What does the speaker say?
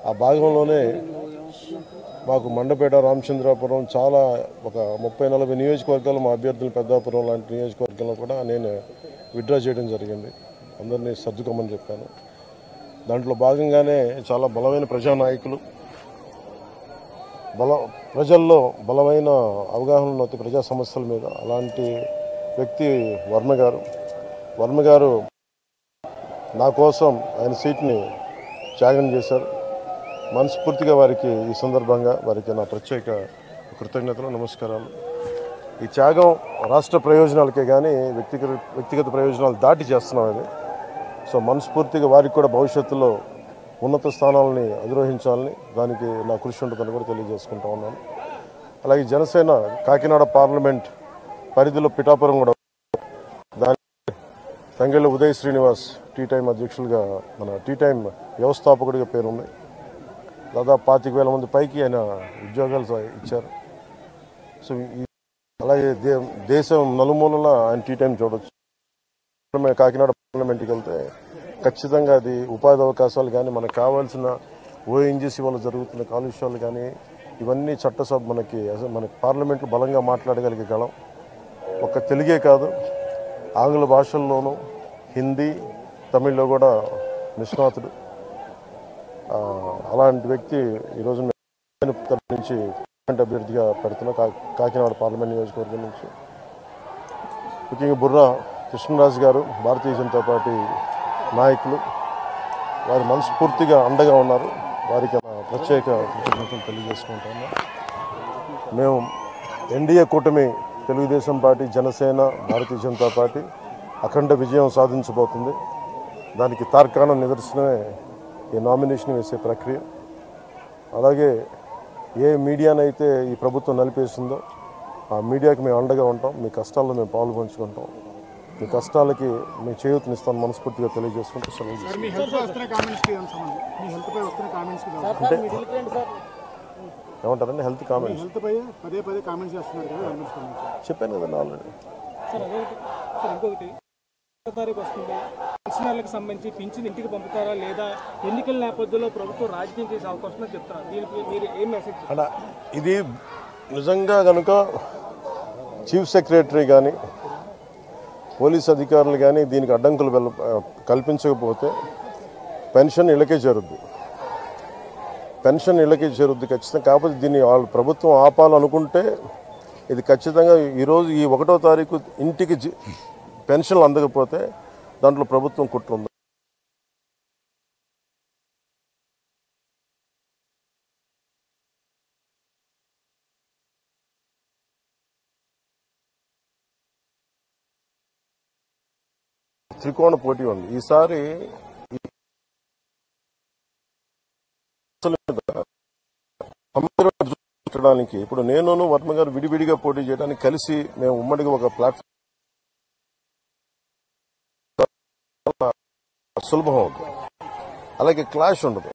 ఆ భాగంలోనే మాకు మండపేట, రామచంద్రాపురం చాలా ఒక 30-40 నియోజకవర్గాలు మా అభ్యర్థులు పెద్దాపురం లాంటి నియోజకవర్గంలో కూడా నేను విత్డ్రా చేయడం జరిగింది. అందరినీ సర్దుకోమని చెప్పాను. దాంట్లో భాగంగానే చాలా బలమైన ప్రజానాయకులు, ప్రజల్లో బలమైన అవగాహన ఉన్న ప్రజా సమస్యల మీద అలాంటి వ్యక్తి వర్మ గారు నా కోసం ఆయన సీట్ని త్యాగం చేశారు. మనస్ఫూర్తిగా వారికి ఈ సందర్భంగా వారికి నా ప్రత్యేక కృతజ్ఞతలు, నమస్కారాలు. ఈ త్యాగం రాష్ట్ర ప్రయోజనాలకే కానీ వ్యక్తిగత ప్రయోజనాలు దాటి చేస్తున్నాం అది. సో మనస్ఫూర్తిగా వారికి కూడా భవిష్యత్తులో ఉన్నత స్థానాలని అధిరోహించాలని దానికి నా కృషి ఉంటుందని కూడా తెలియజేసుకుంటా ఉన్నాను. అలాగే జనసేన కాకినాడ పార్లమెంట్ పరిధిలో పిఠాపురం కూడా దాని తంగెళ్ళ ఉదయ్ శ్రీనివాస్ టీ టైం అధ్యక్షులుగా మన టీ టైం వ్యవస్థాపకుడిగా పేరుంది. దాదాపు 25,000 మంది పైకి ఆయన ఉద్యోగాలు ఇచ్చారు. సో అలాగే దేశం నలుమూలల ఆయన టీ టైం చూడొచ్చు. కాకినాడ పార్లమెంట్కి వెళ్తే ఖచ్చితంగా అది ఉపాధి అవకాశాలు కానీ మనకు కావాల్సిన ఓఎన్జీసీ వల్ల జరుగుతున్న కాలుష్యాలు కానీ ఇవన్నీ చట్టసభ మన పార్లమెంట్లో బలంగా మాట్లాడగలిగే గళం. ఒక్క తెలుగే కాదు, ఆంగ్ల భాషల్లోనూ హిందీ, తమిళ్లో కూడా నిష్ణాతుడు. అలాంటి వ్యక్తి ఈరోజు నుంచి అభ్యర్థిగా పెడుతున్నా కాకినాడ పార్లమెంట్ నియోజకవర్గం నుంచి. ముఖ్యంగా బుర్రా కృష్ణరాజు గారు భారతీయ జనతా పార్టీ నాయకులు, వారు మనస్ఫూర్తిగా అండగా ఉన్నారు. వారికి ప్రత్యేక కృతజ్ఞతలు తెలియజేసుకుంటాము. మేము ఎన్డీఏ కూటమి తెలుగుదేశం పార్టీ, జనసేన, భారతీయ జనతా పార్టీ అఖండ విజయం సాధించబోతుంది. దానికి తార్కాణ నిదర్శనమే ఈ నామినేషన్ వేసే ప్రక్రియ. అలాగే ఏ మీడియానైతే ఈ ప్రభుత్వం నలిపేసిందో ఆ మీడియాకి మేము అండగా ఉంటాం. మీ కష్టాల్లో మేము పాలు పంచుకుంటాం. మీ కష్టాలకి మేము చేయూతనిస్తాను మనస్ఫూర్తిగా తెలియజేసుకుంటూ సెలవు అంటే ఏమంటారండి హెల్త్ కామెంట్స్ చెప్పాను కదండి ఆల్రెడీ. పెన్షనర్లకు సంబంధించి పింఛన్ ఇంటికి పంపుతారా లేదా ఎన్నికల నేపథ్యంలో ప్రభుత్వం రాజకీయం చేసే అవకాశం చెప్తారా? దీనికి మీరు ఏం మెసేజ్? ఇది నిజంగా కనుక చీఫ్ సెక్రటరీ కానీ పోలీస్ అధికారులు కానీ దీనికి అడ్డంకులు కల్పించకపోతే పెన్షన్ ఇళ్ళకే చేరుద్ది ఖచ్చితంగా. కాకపోతే దీన్ని వాళ్ళు ప్రభుత్వం ఆపాలనుకుంటే ఇది ఖచ్చితంగా ఈరోజు ఈ 1వ తారీఖు ఇంటికి పెన్షన్లు అందకపోతే దాంట్లో ప్రభుత్వం కుట్ర ఉంది. త్రికోణ పోటీ ఉంది ఈసారి. పెట్టడానికి ఇప్పుడు నేను వర్మ గారు విడివిడిగా పోటీ చేయడానికి కలిసి మేము ఉమ్మడిగా ఒక ప్లాట్ఫామ్ సులభం అవుతుంది. అలాగే క్లాష్ ఉండదు.